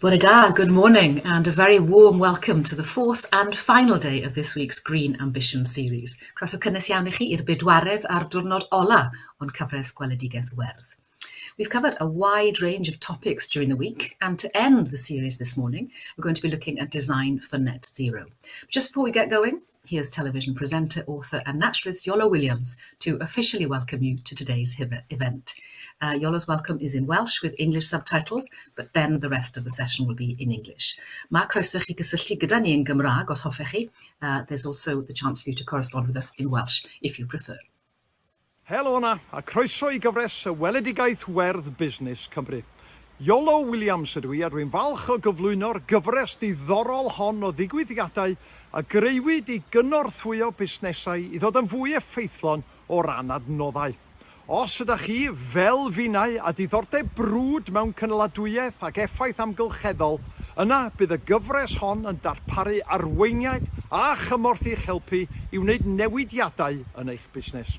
Bore da, good morning, and a very warm welcome to the fourth and final day of this week's Green Ambition series. Croeso cynnes iawn i chi i'r bedwaredd a'r diwrnod ola o'n cyfres gweledigaeth werdd. We've covered a wide range of topics during the week, and to end the series this morning, we're going to be looking at design for net zero. Just before we get going, here's television presenter, author and naturalist Iolo Williams to officially welcome you to today's event. Iolo's welcome is in Welsh with English subtitles, but then the rest of the session will be in English. Ma croeso chi gysylltu gyda ni yn Gymraeg os hoffech chi. There's also the chance for you to correspond with us in Welsh if you prefer. Helo yna, a croeso i gyfres y weledigaeth werdd busnes Cymru. Iolo Williams ydw I, a dwi'n falch o gyflwyno'r gyfres ddiddorol hon o ddigwyddiadau a greuwyd i gynorthwyo busnesau i ddod yn fwy effeithlon o ran adnoddau. Os ydych chi, fel finnau, a diddordeb brwd mewn cynaladwyedd ac effaith amgylcheddol, yna bydd y gyfres hon yn darparu arweiniad a chymorth i'ch helpu i wneud newidiadau yn eich busnes.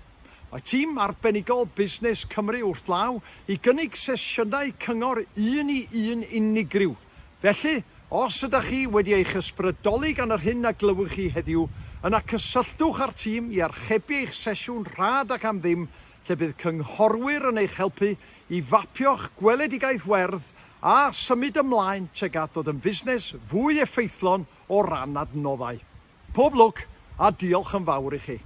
Mae tîm arbenigol Busnes Cymru wrth law i gynnig sesiynau cyngor un i un unigryw. Felly, os ydych chi wedi eich ysbrydoli gan yr hyn a glywch chi heddiw, yna cysylltwch â'r tîm i archebu eich sesiwn rhad ac am ddim, lle bydd cynghorwyr yn eich helpu i fapio'ch gweledigaeth werdd a symud ymlaen tuag at ddod yn busnes fwy effeithlon o ran adnoddau. Pob lwc a diolch yn fawr i chi.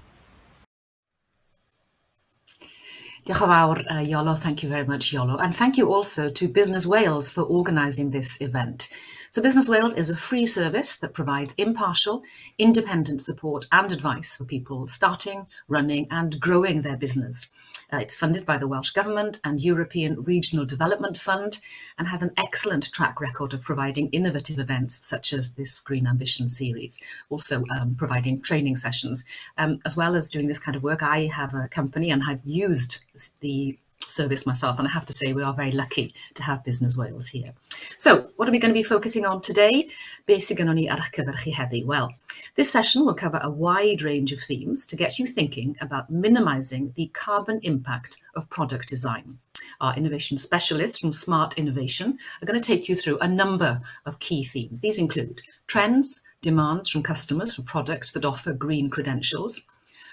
Diolch yn fawr, Iolo. Thank you very much, Iolo. And thank you also to Business Wales for organising this event. So Business Wales is a free service that provides impartial, independent support and advice for people starting, running and growing their business. It's funded by the Welsh Government and European Regional Development Fund and has an excellent track record of providing innovative events such as this Green Ambition series, also providing training sessions. As well as doing this kind of work, I have a company and I've used the service myself, and I have to say we are very lucky to have Business Wales here. So what are we going to be focusing on today? Be sy gynnon ni ar eich cyfer chi heddi? Well, this session will cover a wide range of themes to get you thinking about minimising the carbon impact of product design. Our innovation specialists from Smart Innovation are going to take you through a number of key themes. These include trends, demands from customers for products that offer green credentials,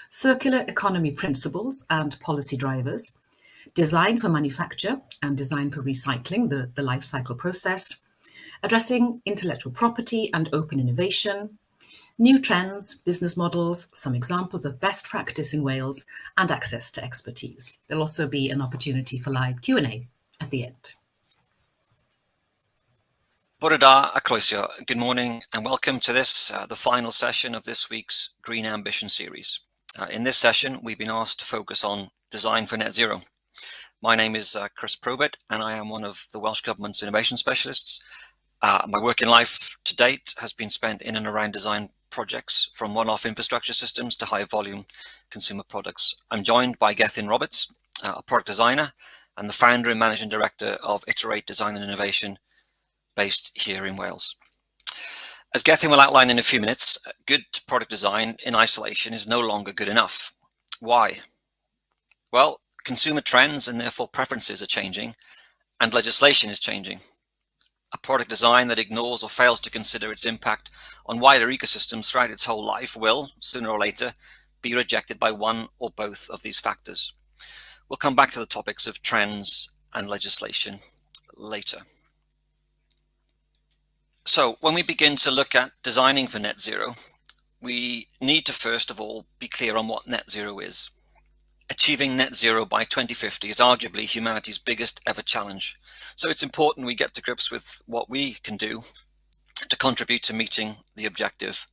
circular economy principles and policy drivers, design for manufacture and design for recycling, the life cycle process, addressing intellectual property and open innovation, new trends, business models, some examples of best practice in Wales, and access to expertise. There'll also be an opportunity for live Q&A at the end. Bore da a croeso. Good morning and welcome to this, the final session of this week's Green Ambition series. In this session, we've been asked to focus on design for net zero. My name is Chris Probert, and I am one of the Welsh Government's innovation specialists. My working life to date has been spent in and around design projects, from one-off infrastructure systems to high-volume consumer products. I'm joined by Gethin Roberts, a product designer and the founder and managing director of Innovate Design and Innovation, based here in Wales. As Gethin will outline in a few minutes, good product design in isolation is no longer good enough. Why? Well, consumer trends and therefore preferences are changing, and legislation is changing. A product design that ignores or fails to consider its impact on wider ecosystems throughout its whole life will, sooner or later, be rejected by one or both of these factors. We'll come back to the topics of trends and legislation later. So when we begin to look at designing for net zero, we need to first of all be clear on what net zero is. Achieving net zero by 2050 is arguably humanity's biggest ever challenge. So it's important we get to grips with what we can do to contribute to meeting the objective.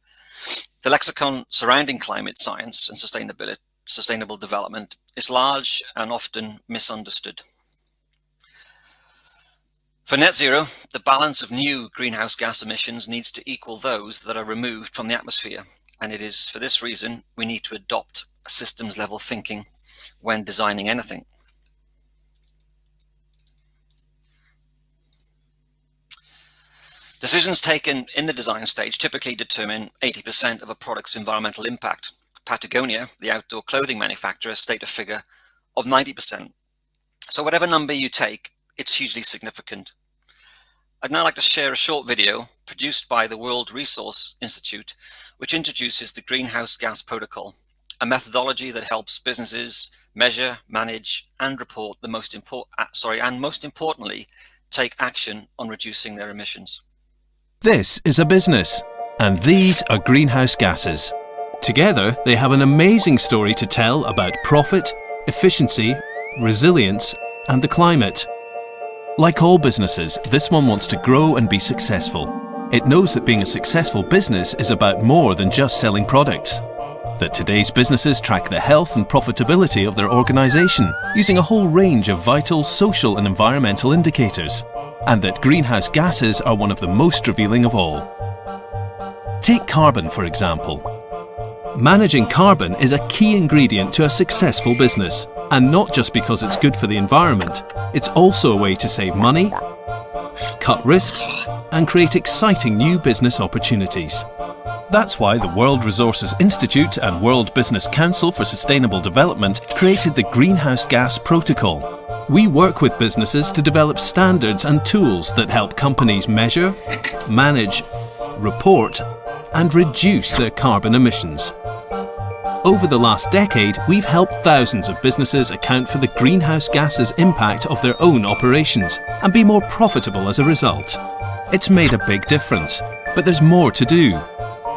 The lexicon surrounding climate science and sustainable development is large and often misunderstood. For net zero, the balance of new greenhouse gas emissions needs to equal those that are removed from the atmosphere. And it is for this reason we need to adopt a systems level thinking when designing anything. Decisions taken in the design stage typically determine 80% of a product's environmental impact. Patagonia, the outdoor clothing manufacturer, state a figure of 90%. So whatever number you take, it's hugely significant. I'd now like to share a short video produced by the World Resource Institute, which introduces the greenhouse gas protocol, a methodology that helps businesses measure, manage, and report the most importantly, take action on reducing their emissions. This is a business, and these are greenhouse gases. Together, they have an amazing story to tell about profit, efficiency, resilience, and the climate. Like all businesses, this one wants to grow and be successful. It knows that being a successful business is about more than just selling products. That today's businesses track the health and profitability of their organisation using a whole range of vital social and environmental indicators, and that greenhouse gases are one of the most revealing of all. Take carbon, for example. Managing carbon is a key ingredient to a successful business, and not just because it's good for the environment, it's also a way to save money, cut risks, and create exciting new business opportunities. That's why the World Resources Institute and World Business Council for Sustainable Development created the Greenhouse Gas Protocol. We work with businesses to develop standards and tools that help companies measure, manage, report, and reduce their carbon emissions. Over the last decade, we've helped thousands of businesses account for the greenhouse gases impact of their own operations and be more profitable as a result. It's made a big difference, but there's more to do.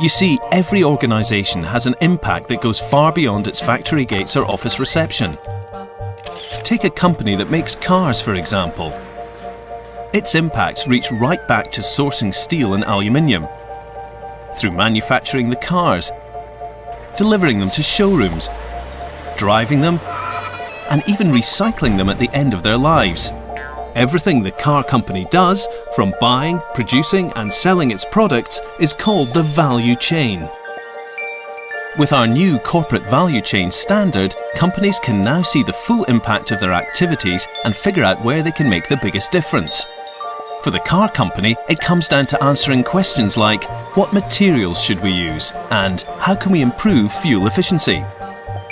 You see, every organisation has an impact that goes far beyond its factory gates or office reception. Take a company that makes cars, for example. Its impacts reach right back to sourcing steel and aluminium, through manufacturing the cars, delivering them to showrooms, driving them, and even recycling them at the end of their lives. Everything the car company does, from buying, producing and selling its products, is called the value chain. With our new corporate value chain standard, companies can now see the full impact of their activities and figure out where they can make the biggest difference. For the car company, it comes down to answering questions like, what materials should we use? And how can we improve fuel efficiency?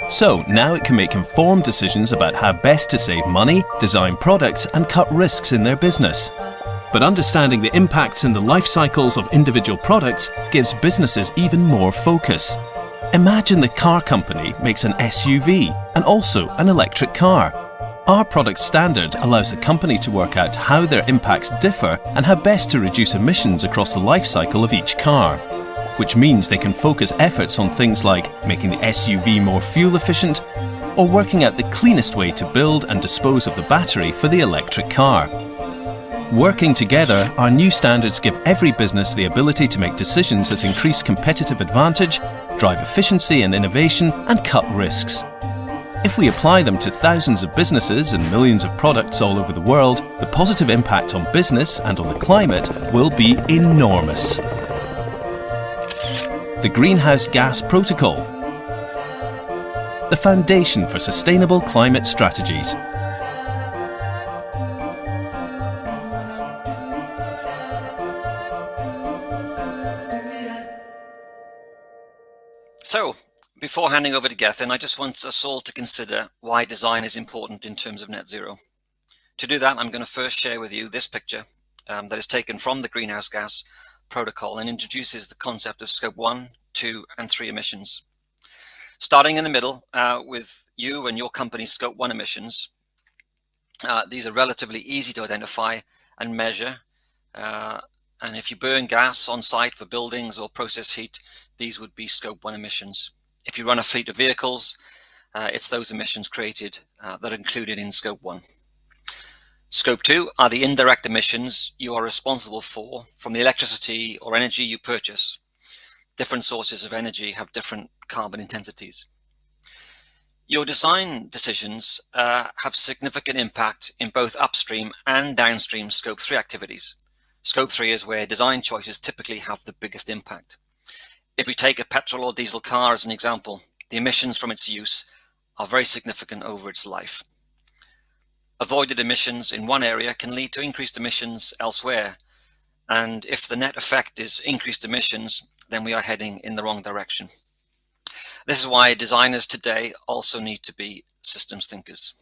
So now it can make informed decisions about how best to save money, design products, and cut risks in their business. But understanding the impacts in the life cycles of individual products gives businesses even more focus. Imagine the car company makes an SUV and also an electric car. Our product standard allows the company to work out how their impacts differ and how best to reduce emissions across the life cycle of each car, which means they can focus efforts on things like making the SUV more fuel efficient or working out the cleanest way to build and dispose of the battery for the electric car. Working together, our new standards give every business the ability to make decisions that increase competitive advantage, drive efficiency and innovation, and cut risks. If we apply them to thousands of businesses and millions of products all over the world, the positive impact on business and on the climate will be enormous. The Greenhouse Gas Protocol, the foundation for sustainable climate strategies. So, before handing over to Gethin, I just want us all to consider why design is important in terms of net zero. To do that, I'm going to first share with you this picture that is taken from the Greenhouse Gas Protocol and introduces the concept of Scope 1, 2, and 3 emissions. Starting in the middle with you and your company's Scope 1 emissions, these are relatively easy to identify and measure. And if you burn gas on site for buildings or process heat, these would be Scope 1 emissions. If you run a fleet of vehicles, it's those emissions created that are included in Scope 1. Scope 2 are the indirect emissions you are responsible for from the electricity or energy you purchase. Different sources of energy have different carbon intensities. Your design decisions have significant impact in both upstream and downstream Scope 3 activities. Scope 3 is where design choices typically have the biggest impact. If we take a petrol or diesel car as an example, the emissions from its use are very significant over its life. Avoided emissions in one area can lead to increased emissions elsewhere, and if the net effect is increased emissions, then we are heading in the wrong direction. This is why designers today also need to be systems thinkers.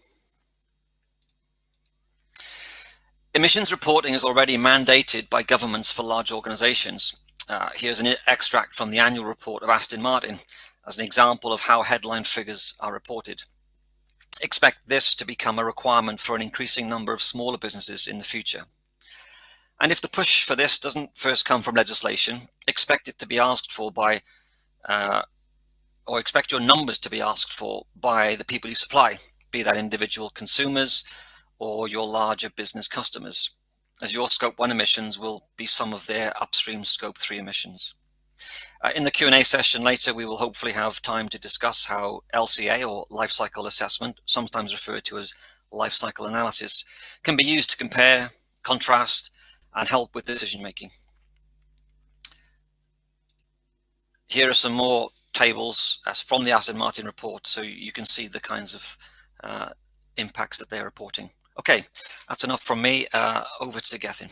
Emissions reporting is already mandated by governments for large organizations. Here's an extract from the annual report of Aston Martin as an example of how headline figures are reported. Expect this to become a requirement for an increasing number of smaller businesses in the future. And if the push for this doesn't first come from legislation, expect it to be asked for by, or expect your numbers to be asked for by the people you supply, be that individual consumers or your larger business customers, as your Scope 1 emissions will be some of their upstream Scope 3 emissions. In the Q&A session later, we will hopefully have time to discuss how LCA, or life cycle assessment, sometimes referred to as life cycle analysis, can be used to compare, contrast, and help with decision making. Here are some more tables from the Aston Martin report, so you can see the kinds of impacts that they're reporting. Okay, that's enough from me. Over to Gethin.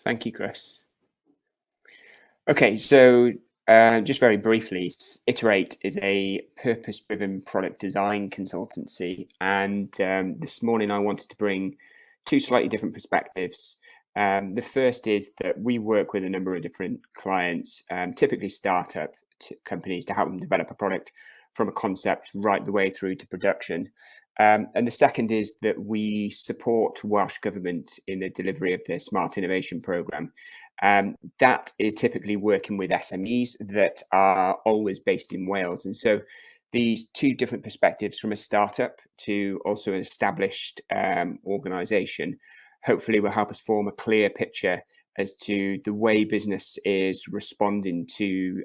Thank you, Chris. Okay, so just very briefly, Iterate is a purpose-driven product design consultancy, and this morning I wanted to bring two slightly different perspectives. The first is that we work with a number of different clients, typically startup companies, to help them develop a product from a concept right the way through to production. And the second is that we support Welsh Government in the delivery of their Smart Innovation Programme. That is typically working with SMEs that are always based in Wales. And so these two different perspectives, from a startup to also an established organisation, hopefully will help us form a clear picture as to the way business is responding to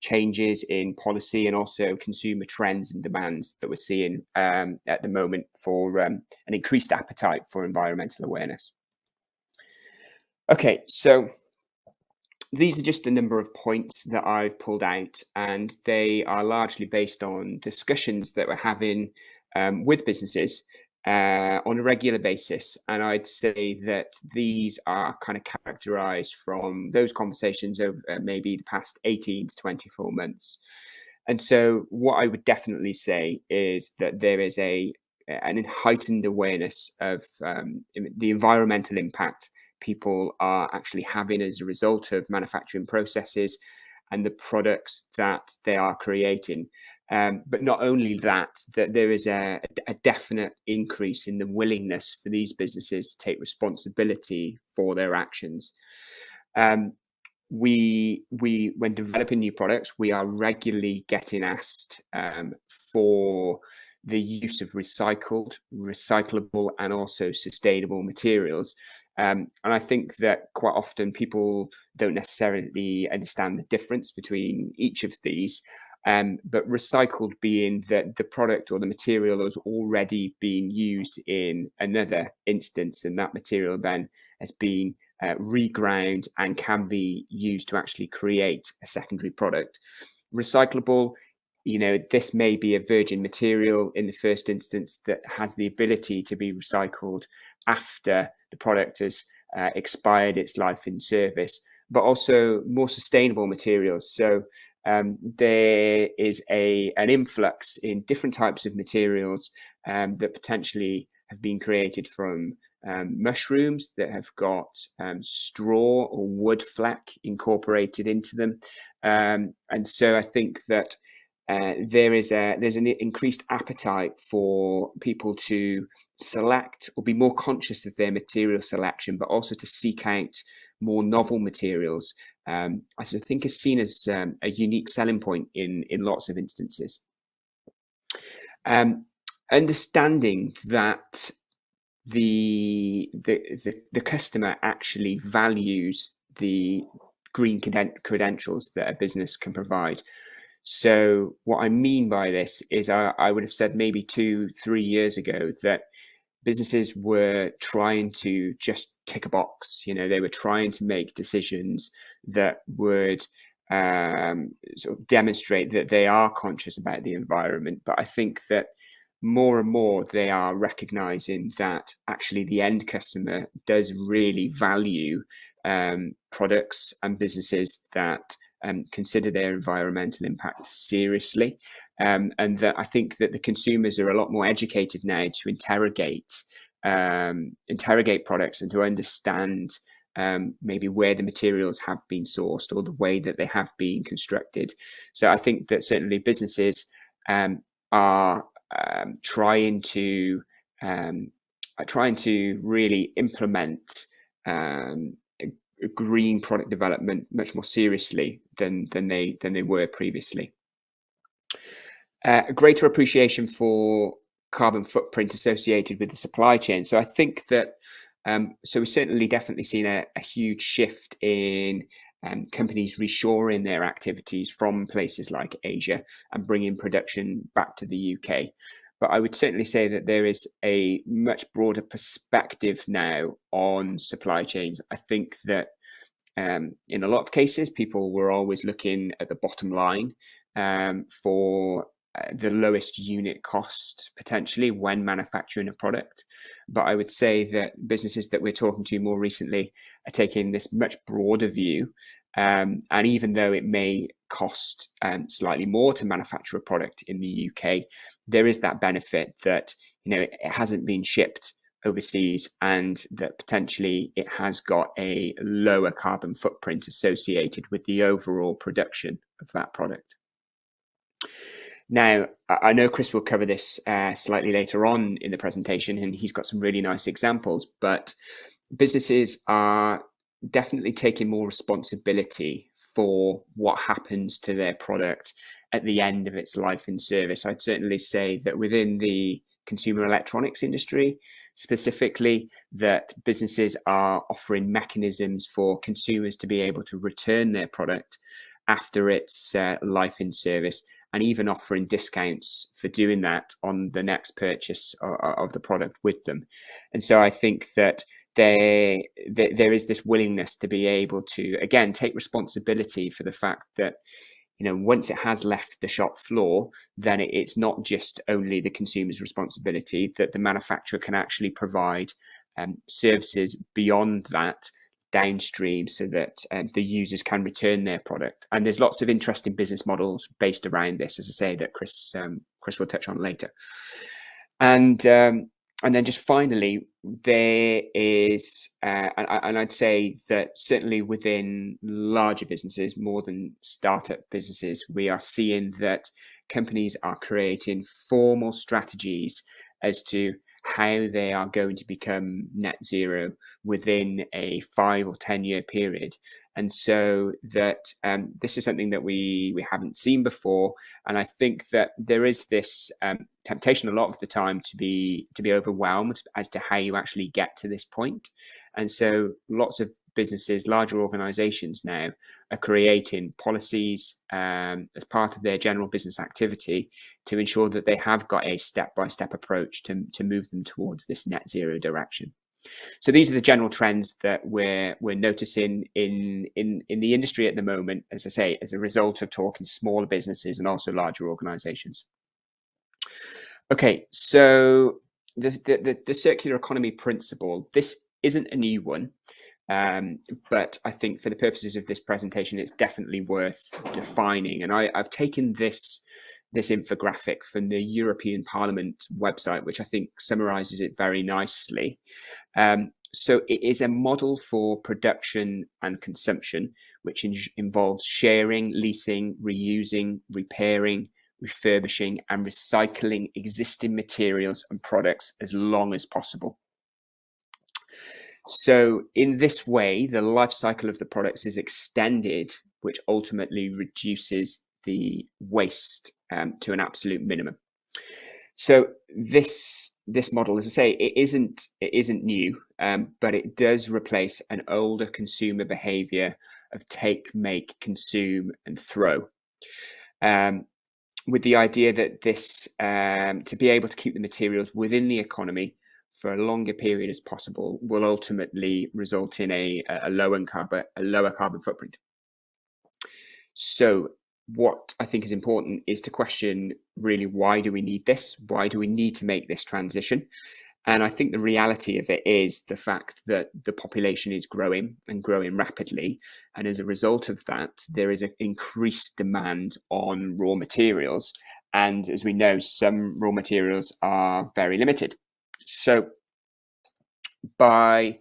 changes in policy and also consumer trends and demands that we're seeing at the moment for an increased appetite for environmental awareness. Okay, so these are just a number of points that I've pulled out, and they are largely based on discussions that we're having with businesses on a regular basis. And I'd say that these are kind of characterized from those conversations over maybe the past 18 to 24 months. And so what I would definitely say is that there is an heightened awareness of the environmental impact people are actually having as a result of manufacturing processes and the products that they are creating. But not only that there is a definite increase in the willingness for these businesses to take responsibility for their actions. We when developing new products, we are regularly getting asked for the use of recyclable, and also sustainable materials. And I think that quite often people don't necessarily understand the difference between each of these. But recycled being that the product or the material has already been used in another instance, and that material then has been reground and can be used to actually create a secondary product. Recyclable, this may be a virgin material in the first instance that has the ability to be recycled after the product has expired its life in service, but also more sustainable materials. So there is an influx in different types of materials that potentially have been created from mushrooms that have got straw or wood flack incorporated into them. And so I think that there's an increased appetite for people to select or be more conscious of their material selection, but also to seek out more novel materials, as I think is seen as a unique selling point in lots of instances. Understanding that the customer actually values the green credentials that a business can provide. So what I mean by this is I would have said maybe 2-3 years ago that businesses were trying to just tick a box. They were trying to make decisions that would sort of demonstrate that they are conscious about the environment. But I think that more and more they are recognizing that actually the end customer does really value products and businesses that consider their environmental impact seriously, and that I think that the consumers are a lot more educated now to interrogate products and to understand maybe where the materials have been sourced or the way that they have been constructed. So I think that certainly businesses are trying to really implement a green product development much more seriously than they were previously. A greater appreciation for carbon footprint associated with the supply chain. So I think that so we've certainly definitely seen a huge shift in companies reshoring their activities from places like Asia and bringing production back to the UK. But I would certainly say that there is a much broader perspective now on supply chains. I think that in a lot of cases, people were always looking at the bottom line for the lowest unit cost potentially when manufacturing a product. But I would say that businesses that we're talking to more recently are taking this much broader view. And even though it may cost slightly more to manufacture a product in the UK, there is that benefit that it hasn't been shipped overseas and that potentially it has got a lower carbon footprint associated with the overall production of that product. Now, I know Chris will cover this slightly later on in the presentation, and he's got some really nice examples, but businesses are definitely taking more responsibility for what happens to their product at the end of its life in service. I'd certainly say that within the consumer electronics industry, specifically, that businesses are offering mechanisms for consumers to be able to return their product after its life in service, and even offering discounts for doing that on the next purchase of the product with them. And so I think that there is this willingness to be able to, again, take responsibility for the fact that once it has left the shop floor, then it's not just only the consumer's responsibility, that the manufacturer can actually provide services beyond that downstream so that the users can return their product. And there's lots of interesting business models based around this, as I say, that Chris will touch on later. And then just finally, there is, and I'd say that certainly within larger businesses, more than startup businesses, we are seeing that companies are creating formal strategies as to how they are going to become net zero within a 5 or 10 year period. And so that this is something that we haven't seen before. And I think that there is this temptation a lot of the time to be overwhelmed as to how you actually get to this point. And so lots of businesses, larger organizations now, are creating policies as part of their general business activity to ensure that they have got a step-by-step approach to move them towards this net zero direction. So these are the general trends that we're noticing in the industry at the moment, as I say, as a result of talking to smaller businesses and also larger organizations. Okay, so the circular economy principle, this isn't a new one. But I think for the purposes of this presentation, it's definitely worth defining. And I've taken this infographic from the European Parliament website, which I think summarizes it very nicely. So it is a model for production and consumption, which involves sharing, leasing, reusing, repairing, refurbishing, and recycling existing materials and products as long as possible. So in this way, the life cycle of the products is extended, which ultimately reduces the waste to an absolute minimum. So this model, as I say, it isn't new, but it does replace an older consumer behavior of take, make, consume, and throw. With the idea that this to be able to keep the materials within the economy for a longer period as possible will ultimately result in a lower carbon footprint. So what I think is important is to question really, why do we need this? Why do we need to make this transition? And I think the reality of it is the fact that the population is growing and growing rapidly. And as a result of that, there is an increased demand on raw materials. And as we know, some raw materials are very limited. So by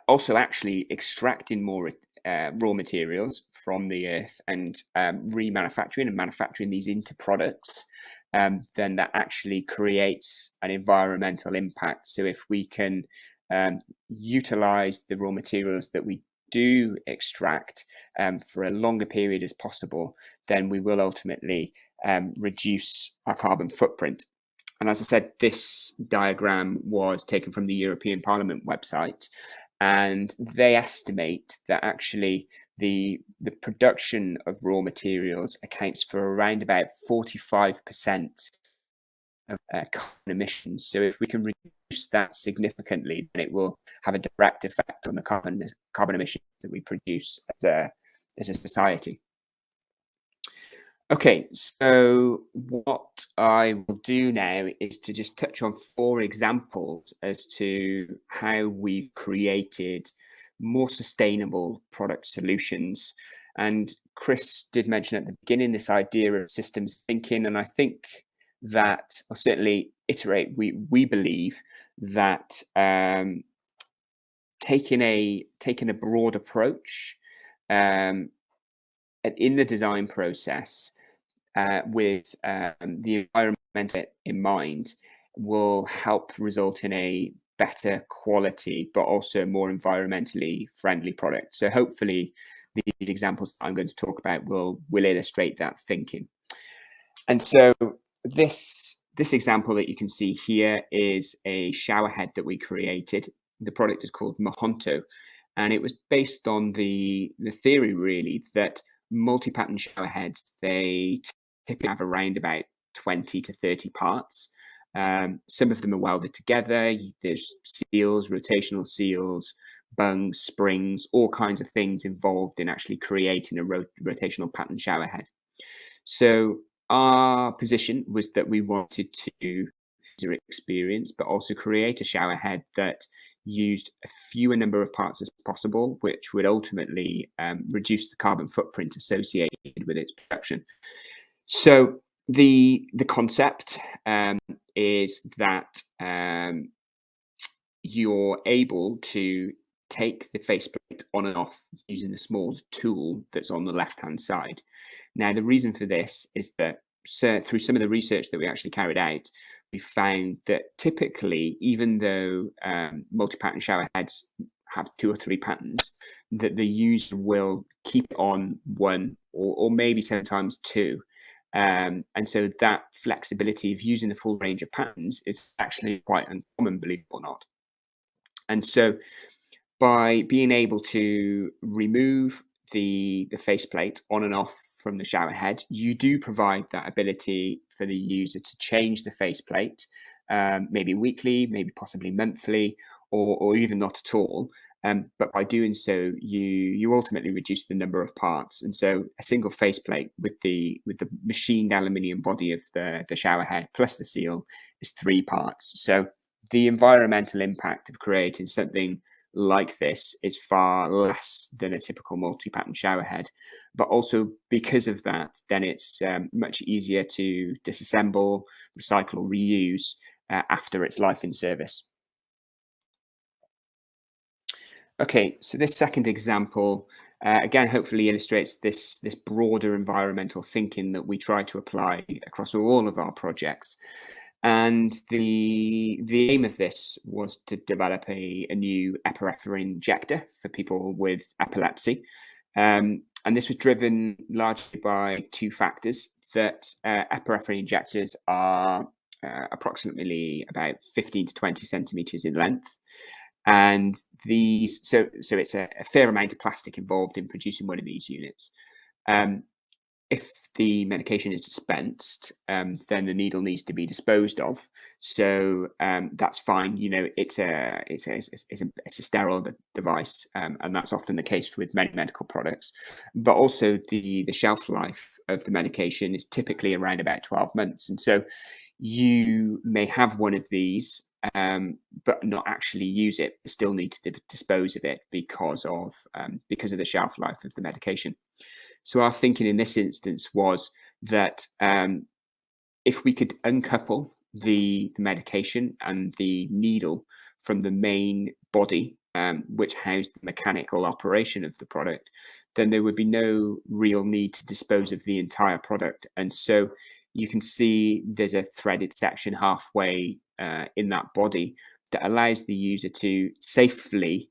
also actually extracting more raw materials from the earth and remanufacturing and manufacturing these into products, then that actually creates an environmental impact. So if we can utilize the raw materials that we do extract for a longer period as possible, then we will ultimately reduce our carbon footprint. And as I said, this diagram was taken from the European Parliament website, and they estimate that actually the production of raw materials accounts for around about 45% of carbon emissions. So if we can reduce that significantly, then it will have a direct effect on the carbon emissions that we produce as a society. Okay, so what I will do now is to just touch on 4 examples as to how we've created more sustainable product solutions. And Chris did mention at the beginning this idea of systems thinking, and I think that, or certainly Iterate, we believe that taking a broad approach in the design process with the environment in mind will help result in a better quality, but also more environmentally friendly product. So hopefully the examples that I'm going to talk about will illustrate that thinking. And so this example that you can see here is a shower head that we created. The product is called Mohonto, and it was based on the theory really that multi-pattern shower heads, they typically have around about 20 to 30 parts. Some of them are welded together. There's seals, rotational seals, bungs, springs, all kinds of things involved in actually creating a rotational pattern shower head. So our position was that we wanted to user experience, but also create a shower head that used a fewer number of parts as possible, which would ultimately reduce the carbon footprint associated with its production. So the concept is that you're able to take the faceplate on and off using a small tool that's on the left-hand side. Now, the reason for this is that through some of the research that we actually carried out, we found that typically, even though multi-pattern shower heads have 2 or 3 patterns, that the user will keep it on 1 or maybe sometimes 2. And so that flexibility of using the full range of patterns is actually quite uncommon, believe it or not. And so by being able to remove the faceplate on and off from the shower head, you do provide that ability for the user to change the faceplate, maybe weekly, maybe possibly monthly, or even not at all. But by doing so, you ultimately reduce the number of parts. And so a single faceplate with the machined aluminium body of the shower head plus the seal is 3 parts. So the environmental impact of creating something like this is far less than a typical multi-pattern shower head. But also because of that, then it's much easier to disassemble, recycle, or reuse after its life in service. Okay, so this second example, again, hopefully illustrates this broader environmental thinking that we try to apply across all of our projects. And the aim of this was to develop a new epinephrine injector for people with epilepsy. And this was driven largely by 2 factors, that epinephrine injectors are approximately about 15 to 20 centimeters in length. And these, so it's a fair amount of plastic involved in producing one of these units. If the medication is dispensed, then the needle needs to be disposed of. So that's fine. You know, it's a sterile device, and that's often the case with many medical products. But also the shelf life of the medication is typically around about 12 months. And so you may have one of these, but not actually use it, still need to dispose of it because of the shelf life of the medication. So our thinking in this instance was that if we could uncouple the medication and the needle from the main body, which housed the mechanical operation of the product, then there would be no real need to dispose of the entire product. And so you can see there's a threaded section halfway in that body that allows the user to safely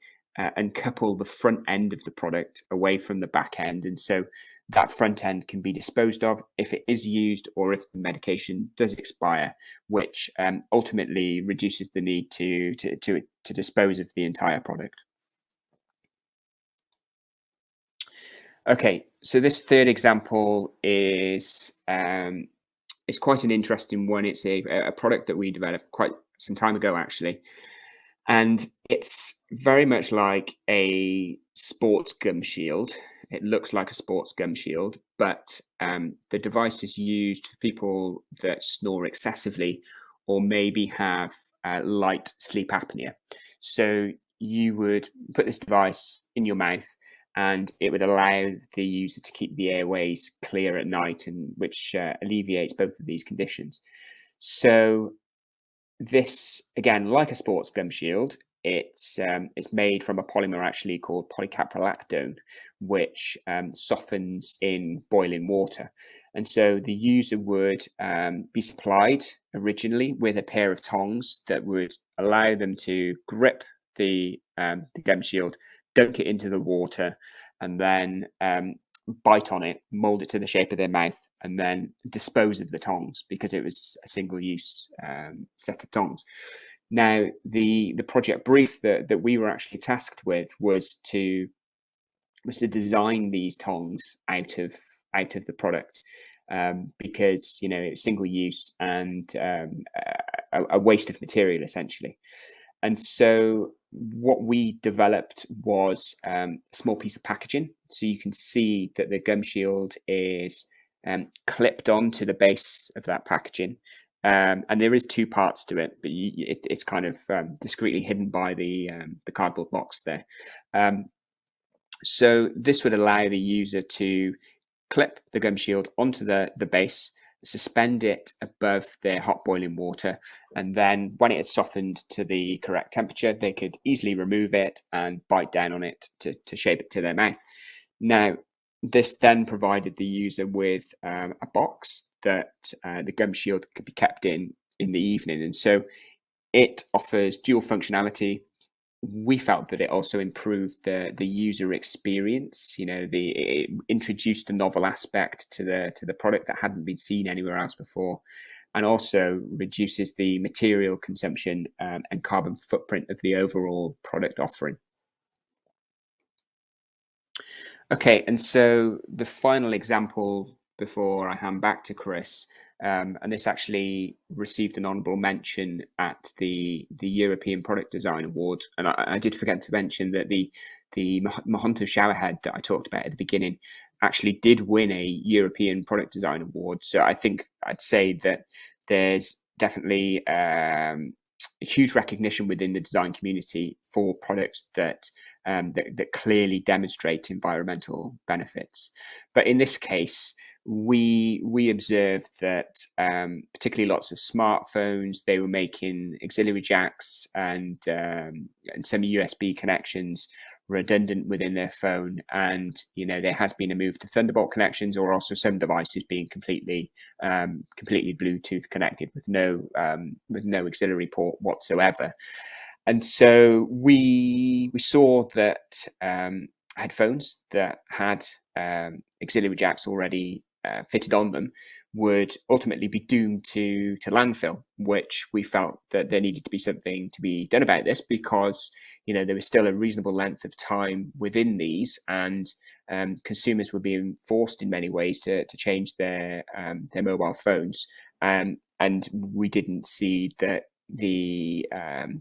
uncouple the front end of the product away from the back end. And so that front end can be disposed of if it is used or if the medication does expire, which ultimately reduces the need to dispose of the entire product. Okay, so this third example is quite an interesting one. It's a product that we developed quite some time ago, actually. And it's very much like a sports gum shield. It looks like a sports gum shield, but the device is used for people that snore excessively or maybe have light sleep apnea. So you would put this device in your mouth and it would allow the user to keep the airways clear at night, and which alleviates both of these conditions. So this, again, like a sports gum shield, it's made from a polymer actually called polycaprolactone, which softens in boiling water. And so the user would be supplied originally with a pair of tongs that would allow them to grip the gum shield, dunk it into the water, and then bite on it, mold it to the shape of their mouth, and then dispose of the tongs because it was a single-use set of tongs. Now, the project brief that we were actually tasked with was to design these tongs out of the product, because it was single-use and a waste of material essentially. And so what we developed was a small piece of packaging. So you can see that the gum shield is clipped onto the base of that packaging. And there is two parts to it, but it's kind of discreetly hidden by the cardboard box there. So this would allow the user to clip the gum shield onto the base, suspend it above their hot boiling water, and then when it is softened to the correct temperature, they could easily remove it and bite down on it to shape it to their mouth. Now, this then provided the user with a box that the gum shield could be kept in the evening, and so it offers dual functionality. We felt that it also improved the user experience. It introduced a novel aspect to the product that hadn't been seen anywhere else before, and also reduces the material consumption and carbon footprint of the overall product offering. Okay, and so the final example before I hand back to Chris, and this actually received an honourable mention at the European Product Design Award. And I did forget to mention that the Mahonto showerhead that I talked about at the beginning actually did win a European Product Design Award. So I think I'd say that there's definitely a huge recognition within the design community for products that clearly demonstrate environmental benefits. But in this case, we observed that particularly lots of smartphones, they were making auxiliary jacks and some USB connections redundant within their phone, and there has been a move to Thunderbolt connections, or also some devices being completely Bluetooth connected with no auxiliary port whatsoever. And so we saw that headphones that had auxiliary jacks already fitted on them would ultimately be doomed to landfill, which we felt that there needed to be something to be done about this, because there was still a reasonable length of time within these, and consumers were being forced in many ways to change their mobile phones, and we didn't see that the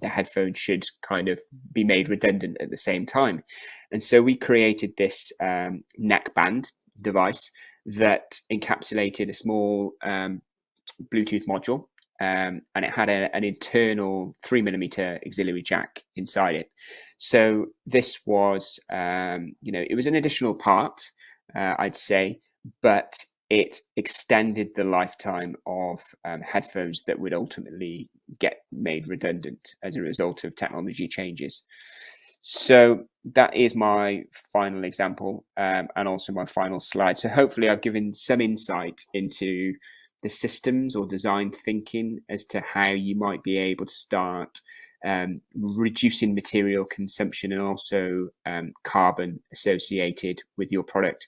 headphones should kind of be made redundant at the same time. And so we created this neckband device that encapsulated a small Bluetooth module and it had an internal 3mm auxiliary jack inside it. So this was, it was an additional part, I'd say, but it extended the lifetime of headphones that would ultimately get made redundant as a result of technology changes. So that is my final example, and also my final slide. So hopefully I've given some insight into the systems or design thinking as to how you might be able to start reducing material consumption and also carbon associated with your product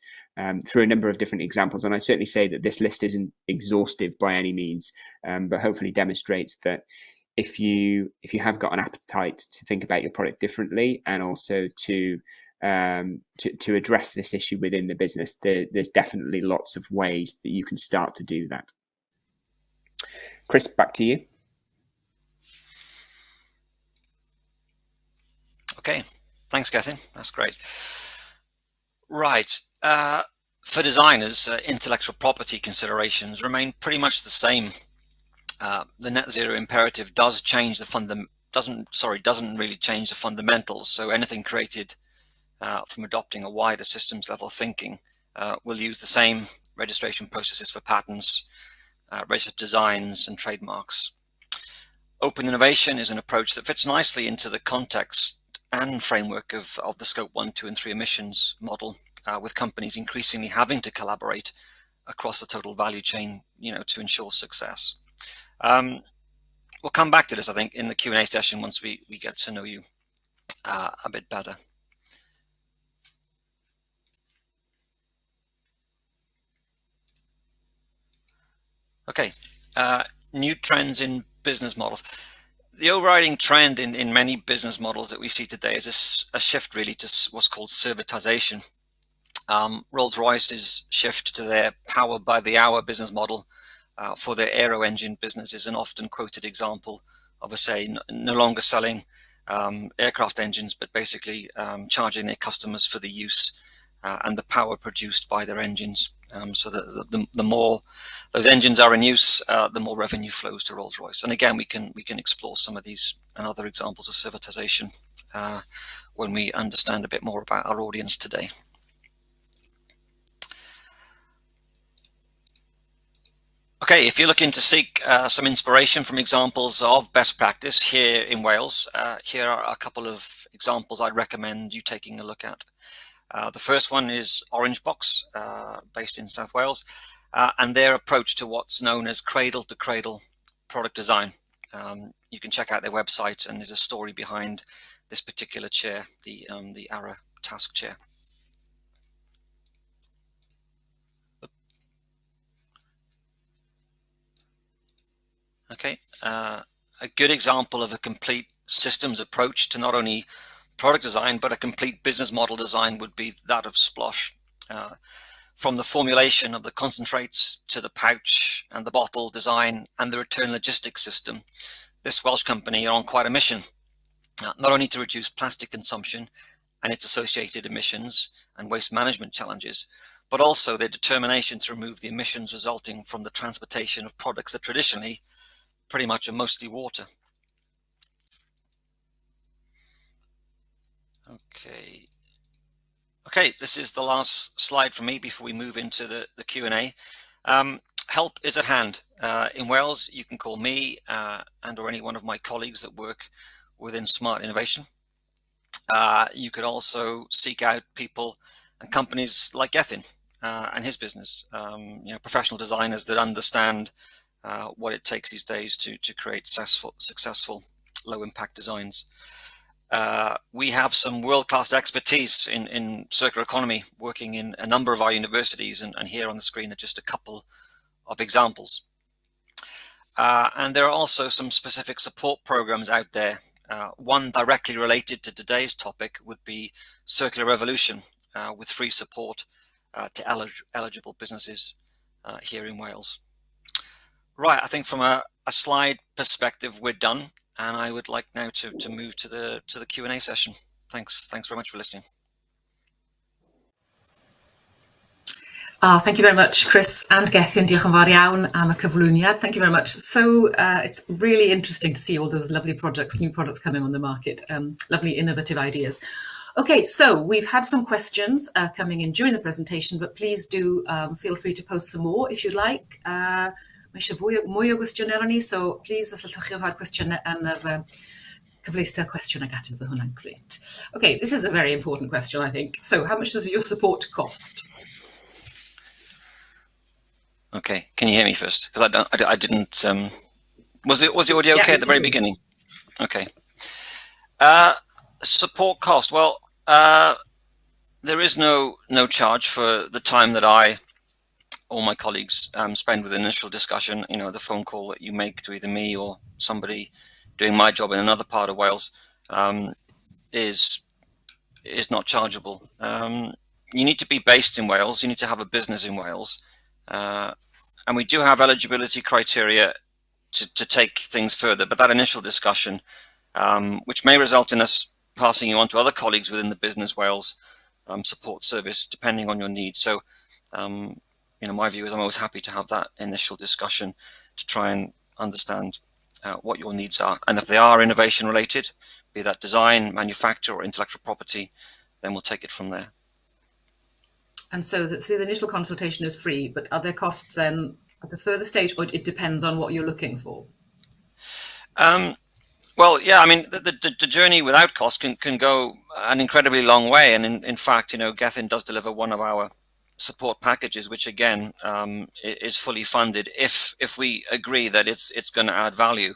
through a number of different examples. And I certainly say that this list isn't exhaustive by any means, but hopefully demonstrates that if you have got an appetite to think about your product differently and also to address this issue within the business, there's definitely lots of ways that you can start to do that. Chris, back to you. Okay, thanks, Gethin. That's great. Right. For designers, intellectual property considerations remain pretty much the same. The net zero imperative doesn't really change the fundamentals. So anything created from adopting a wider systems level thinking will use the same registration processes for patents, registered designs, and trademarks. Open innovation is an approach that fits nicely into the context and framework of the Scope 1, 2, and 3 emissions model, with companies increasingly having to collaborate across the total value chain, to ensure success. We'll come back to this, I think, in the Q&A session once we get to know you a bit better. Okay, new trends in business models. The overriding trend in many business models that we see today is a shift really to what's called servitization. Rolls-Royce's shift to their power by the hour business model for their aero engine business is an often quoted example of, no longer selling aircraft engines, but basically charging their customers for the use and the power produced by their engines. So the more those engines are in use, the more revenue flows to Rolls-Royce. And again, we can explore some of these and other examples of servitization when we understand a bit more about our audience today. Okay, if you're looking to seek some inspiration from examples of best practice here in Wales, here are a couple of examples I'd recommend you taking a look at. The first one is Orange Box, based in South Wales, and their approach to what's known as cradle-to-cradle product design. You can check out their website, and there's a story behind this particular chair, the ARA task chair. Okay, a good example of a complete systems approach to not only product design, but a complete business model design would be that of Splosh. From the formulation of the concentrates to the pouch and the bottle design and the return logistics system, this Welsh company are on quite a mission, not only to reduce plastic consumption and its associated emissions and waste management challenges, but also their determination to remove the emissions resulting from the transportation of products that traditionally pretty much are mostly water. Okay, this is the last slide for me before we move into the Q&A. Help is at hand. In Wales, you can call me and or any one of my colleagues that work within Smart Innovation. You could also seek out people and companies like Gethin and his business, professional designers that understand what it takes these days to create successful low-impact designs. We have some world-class expertise in circular economy working in a number of our universities, and here on the screen are just a couple of examples. And there are also some specific support programs out there. One directly related to today's topic would be Circular Revolution, with free support to eligible businesses here in Wales. Right, I think from a slide perspective, we're done. And I would like now to move to the Q&A session. Thanks very much for listening. Thank you very much, Chris and Gethin. Diolch yn fawr iawn am y cyflwyniad. Thank you very much. So it's really interesting to see all those lovely projects, new products coming on the market, lovely innovative ideas. Okay, so we've had some questions coming in during the presentation, but please do feel free to post some more if you'd like. Mae eisiau mwy o gwestiynau ni, so please os ydych chi'n rhoi'r cwestiynau yn yr cyfleuster cwestiwn ag ateb, bydd hwnna'n great. Okay, this is a very important question, I think. So how much does your support cost? Okay, can you hear me first? Because I didn't. Was the audio okay at the very beginning? Okay. Support cost. Well, there is no charge for the time that I or my colleagues spend with the initial discussion. You know, the phone call that you make to either me or somebody doing my job in another part of Wales is not chargeable. You need to be based in Wales. You need to have a business in Wales. And we do have eligibility criteria to take things further, but that initial discussion, which may result in us passing you on to other colleagues within the Business Wales support service, depending on your needs. So, you know, my view is I'm always happy to have that initial discussion to try and understand what your needs are. And if they are innovation related, be that design, manufacture, or intellectual property, then we'll take it from there. And so the initial consultation is free, but are there costs then at the further stage, or it depends on what you're looking for? Well, yeah, I mean, the journey without cost can go an incredibly long way. And in fact, you know, Gethin does deliver one of our support packages, which again is fully funded if we agree that it's going to add value.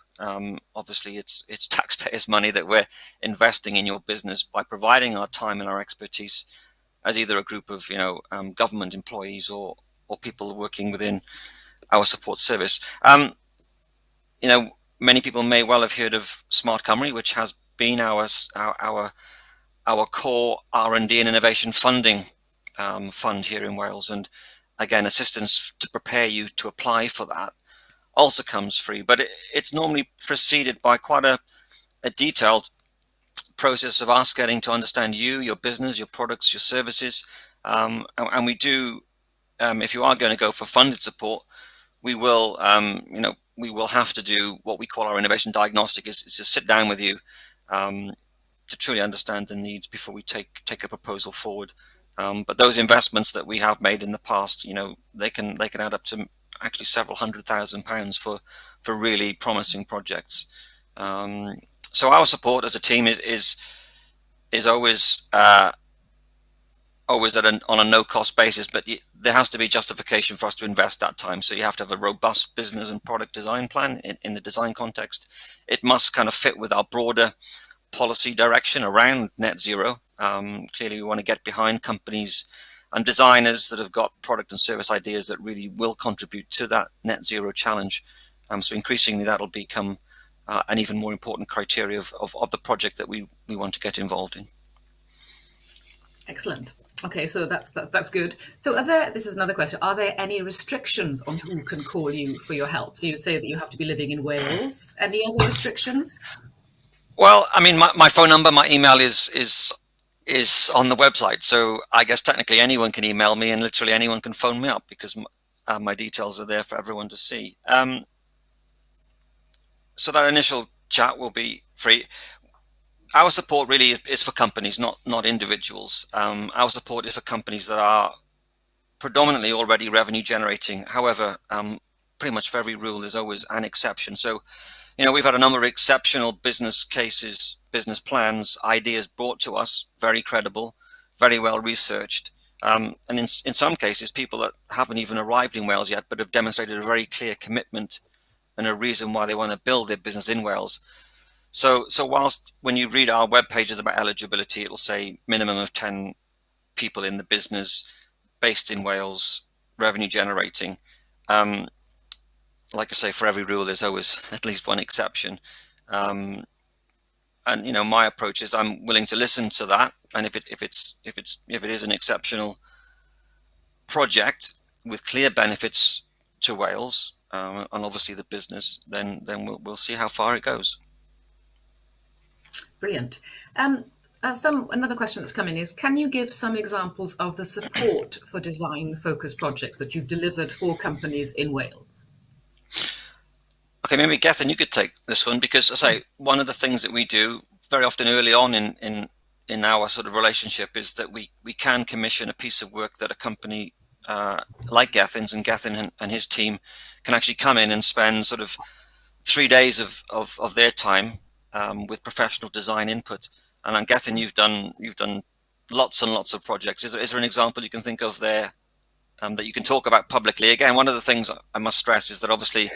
Obviously, it's taxpayers' money that we're investing in your business by providing our time and our expertise as either a group of, you know, government employees or people working within our support service. You know, many people may well have heard of Smart Cymru, which has been our core R&D and innovation funding fund here in Wales. And again, assistance to prepare you to apply for that also comes free, but it's normally preceded by quite a detailed process of us getting to understand you, your business, your products, your services, and we do. If you are going to go for funded support, we will, you know, we will have to do what we call our innovation diagnostic. Is to sit down with you to truly understand the needs before we take a proposal forward. But those investments that we have made in the past, you know, they can add up to actually several £100,000 for really promising projects. So our support as a team is always on a no-cost basis, but there has to be justification for us to invest that time. So you have to have a robust business and product design plan in the design context. It must kind of fit with our broader policy direction around net zero. Clearly, we want to get behind companies and designers that have got product and service ideas that really will contribute to that net zero challenge. So increasingly, that'll become an even more important criteria of the project that we want to get involved in. Excellent. Okay, so that's good. So this is another question, are there any restrictions on who can call you for your help? So you say that you have to be living in Wales. Any other restrictions? Well, I mean, my phone number, my email is on the website. So I guess technically anyone can email me and literally anyone can phone me up because my details are there for everyone to see. So that initial chat will be free. Our support really is for companies, not individuals. Our support is for companies that are predominantly already revenue generating. However, pretty much for every rule, there's always an exception. So, you know, we've had a number of exceptional business cases, business plans, ideas brought to us, very credible, very well researched. And in some cases, people that haven't even arrived in Wales yet, but have demonstrated a very clear commitment and a reason why they want to build their business in Wales. So whilst when you read our web pages about eligibility, it'll say minimum of 10 people in the business based in Wales, revenue generating. Like I say, for every rule, there's always at least one exception. And you know, my approach is I'm willing to listen to that, and if it is an exceptional project with clear benefits to Wales and obviously the business, then we'll see how far it goes. Brilliant. Another question that's come in is, can you give some examples of the support for design-focused projects that you've delivered for companies in Wales? Okay, maybe Gethin, you could take this one, because as I say, one of the things that we do very often early on in our sort of relationship is that we can commission a piece of work that a company like Gethin's and Gethin and his team can actually come in and spend sort of 3 days of their time with professional design input. And Gethin, you've done lots and lots of projects. Is there an example you can think of there that you can talk about publicly? Again, one of the things I must stress is that obviously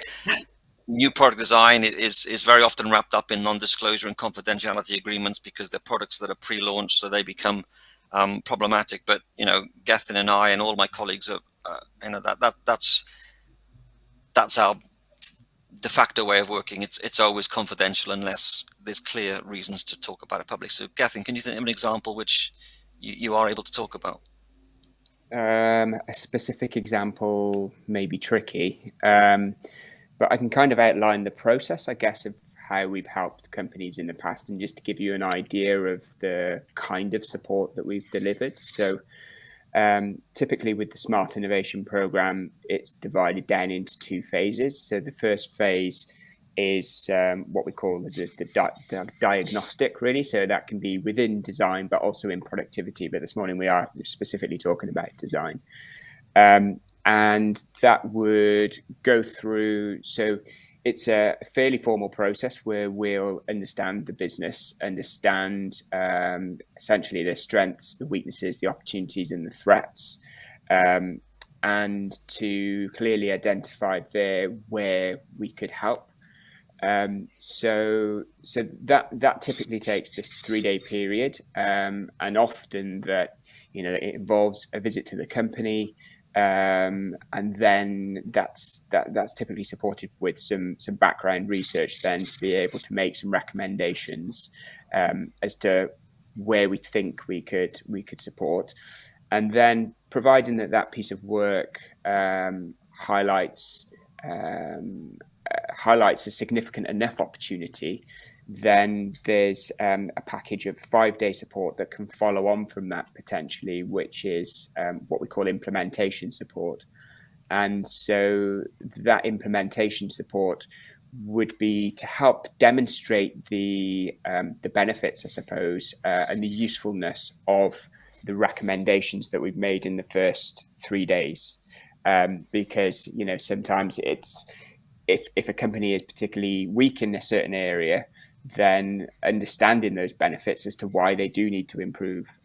new product design is very often wrapped up in non-disclosure and confidentiality agreements because they're products that are pre-launched, so they become problematic. But Gethin and I and all my colleagues are, that's our de facto way of working. It's always confidential unless there's clear reasons to talk about it publicly. So, Gethin, can you think of an example which you are able to talk about? A specific example may be tricky, but I can kind of outline the process, I guess, of how we've helped companies in the past, and just to give you an idea of the kind of support that we've delivered. So typically with the Smart Innovation Programme, it's divided down into 2 phases. So the first phase is what we call the diagnostic, really. So that can be within design, but also in productivity. But this morning we are specifically talking about design. And that would go through, so it's a fairly formal process where we'll understand the business, understand essentially their strengths, the weaknesses, the opportunities and the threats, and to clearly identify where we could help. So that typically takes this 3-day period, and often that it involves a visit to the company, and then that's typically supported with some background research, then to be able to make some recommendations as to where we think we could support, and then providing that piece of work highlights a significant enough opportunity, then there's a package of 5-day support that can follow on from that potentially, which is what we call implementation support. And so that implementation support would be to help demonstrate the benefits, I suppose, and the usefulness of the recommendations that we've made in the first 3 days, because sometimes it's if a company is particularly weak in a certain area, then understanding those benefits as to why they do need to improve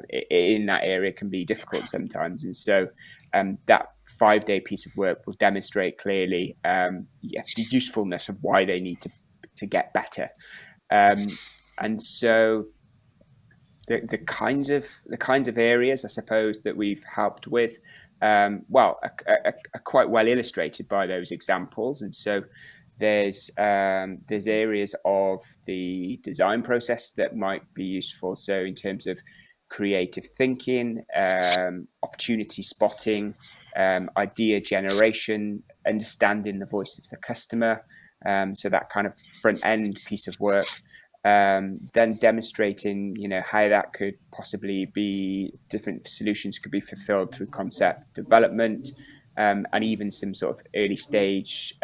in that area can be difficult sometimes. And so that 5-day piece of work will demonstrate clearly the usefulness of why they need to get better. And so the kinds of areas, I suppose, that we've helped with, are quite well illustrated by those examples. And so there's areas of the design process that might be useful. So in terms of creative thinking, opportunity spotting, idea generation, understanding the voice of the customer, so that kind of front end piece of work. Then demonstrating, how that could possibly be, different solutions could be fulfilled through concept development, and even some sort of early stage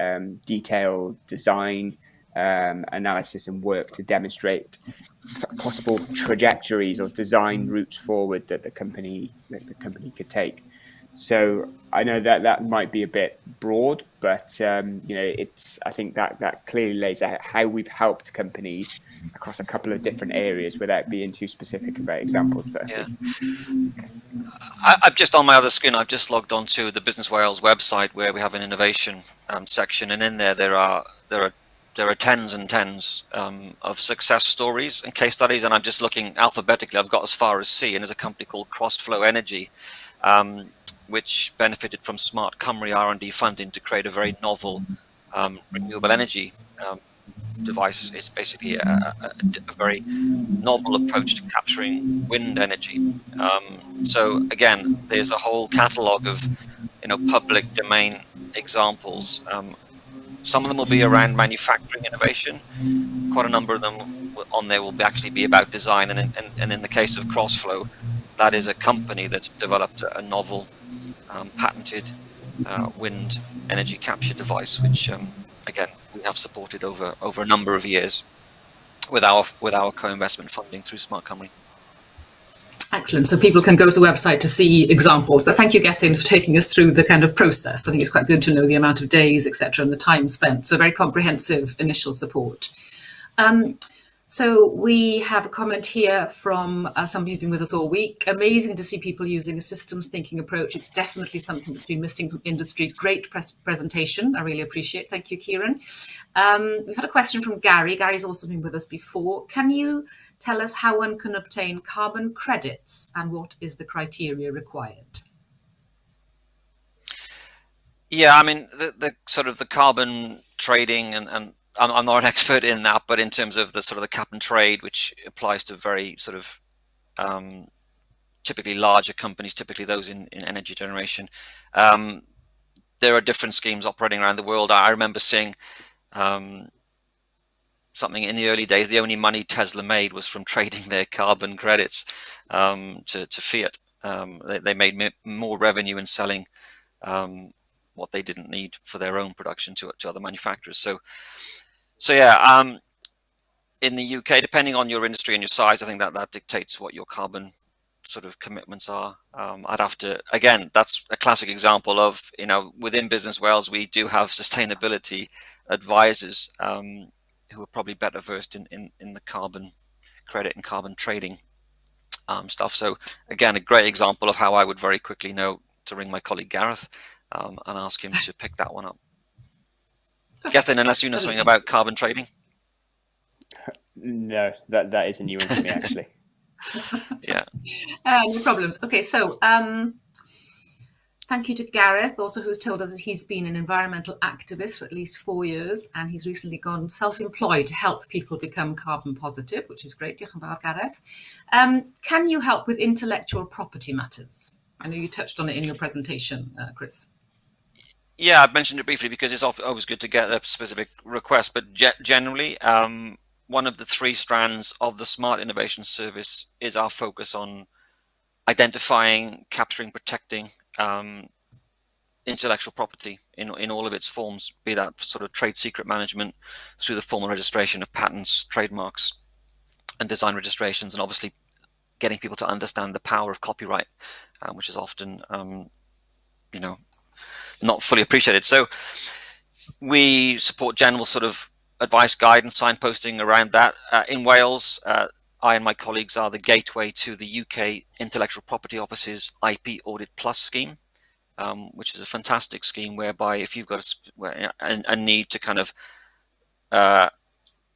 detailed design analysis and work to demonstrate possible trajectories or design routes forward that the company could take. So I know that might be a bit broad, but I think that clearly lays out how we've helped companies across a couple of different areas without being too specific about examples there. Yeah. I've just on my other screen, I've just logged onto the Business Wales website where we have an innovation section, and in there are tens and tens of success stories and case studies. And I'm just looking alphabetically. I've got as far as C, and there's a company called Crossflow Energy, which benefited from Smart Cymru R&D funding to create a very novel renewable energy device. It's basically a very novel approach to capturing wind energy. So again, there's a whole catalogue of public domain examples. Some of them will be around manufacturing innovation. Quite a number of them on there will actually be about design, and in the case of Crossflow, that is a company that's developed a novel patented wind energy capture device, which again we have supported over a number of years with our co-investment funding through Smart Company. Excellent. So people can go to the website to see examples. But thank you, Gethin, for taking us through the kind of process. I think it's quite good to know the amount of days, etc., and the time spent. So very comprehensive initial support. So we have a comment here from somebody who's been with us all week. Amazing to see people using a systems thinking approach. It's definitely something that's been missing from industry. Great presentation. I really appreciate it. Thank you, Kieran. We've had a question from Gary. Gary's also been with us before. Can you tell us how one can obtain carbon credits and what is the criteria required? Yeah, I mean, the sort of the carbon trading, and I'm not an expert in that, but in terms of the sort of the cap and trade, which applies to very sort of typically larger companies, typically those in energy generation, there are different schemes operating around the world. I remember seeing something in the early days. The only money Tesla made was from trading their carbon credits to fiat. They made more revenue in selling what they didn't need for their own production to other manufacturers. So yeah, in the UK, depending on your industry and your size, I think that dictates what your carbon sort of commitments are. I'd have to, again, that's a classic example of, within Business Wales, we do have sustainability advisors who are probably better versed in the carbon credit and carbon trading stuff. So again, a great example of how I would very quickly know to ring my colleague Gareth and ask him to pick that one up. Gethin, unless you know something about carbon trading? No, that is a new one to me, actually. Yeah. No problems. Okay, so thank you to Gareth, also, who's told us that he's been an environmental activist for at least 4 years, and he's recently gone self-employed to help people become carbon positive, which is great. Diolch yn fawr, Gareth. Can you help with intellectual property matters? I know you touched on it in your presentation, Chris. Yeah, I've mentioned it briefly because it's always good to get a specific request, but generally, one of the 3 strands of the Smart Innovation Service is our focus on identifying, capturing, protecting intellectual property in all of its forms, be that sort of trade secret management through the formal registration of patents, trademarks, and design registrations, and obviously getting people to understand the power of copyright, which is often, not fully appreciated. So we support general sort of advice, guidance, signposting around that. In Wales, I and my colleagues are the gateway to the UK Intellectual Property Office's IP Audit Plus scheme, which is a fantastic scheme whereby if you've got a need to kind of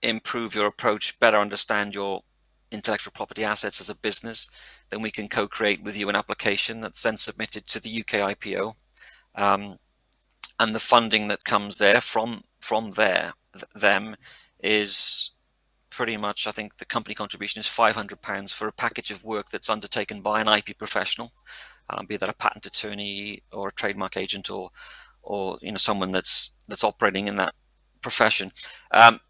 improve your approach, better understand your intellectual property assets as a business, then we can co-create with you an application that's then submitted to the UK IPO. And the funding that comes there from them is pretty much, I think the company contribution is £500 for a package of work that's undertaken by an IP professional, be that a patent attorney or a trademark agent or someone that's operating in that profession.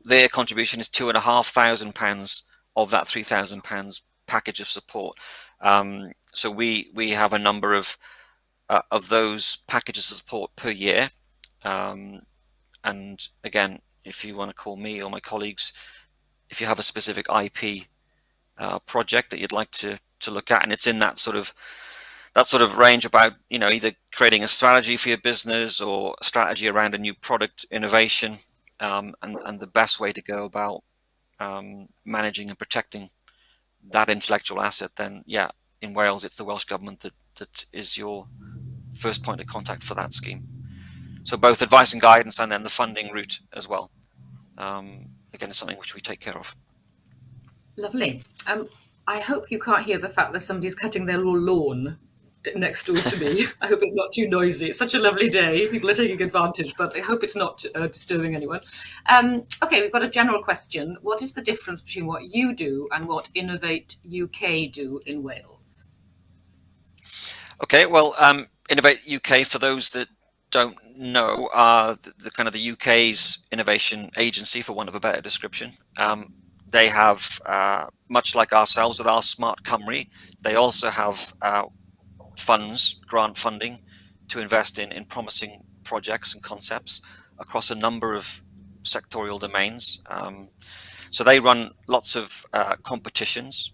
Their contribution is £2,500 of that £3,000 package of support. So we have a number of those packages of support per year. And again, if you want to call me or my colleagues, if you have a specific IP project that you'd like to look at, and it's in that sort of range about either creating a strategy for your business or a strategy around a new product innovation, and the best way to go about managing and protecting that intellectual asset, then yeah, in Wales it's the Welsh Government that is your first point of contact for that scheme. So both advice and guidance, and then the funding route as well. Again, it's something which we take care of. Lovely. I hope you can't hear the fact that somebody's cutting their lawn next door to me. I hope it's not too noisy. It's such a lovely day. People are taking advantage, but I hope it's not disturbing anyone. Okay, we've got a general question. What is the difference between what you do and what Innovate UK do in Wales? Okay, well, Innovate UK, for those that don't know, are the kind of the UK's innovation agency, for want of a better description. they have, much like ourselves with our Smart Cymru, they also have funds, grant funding, to invest in promising projects and concepts across a number of sectorial domains. So they run lots of competitions.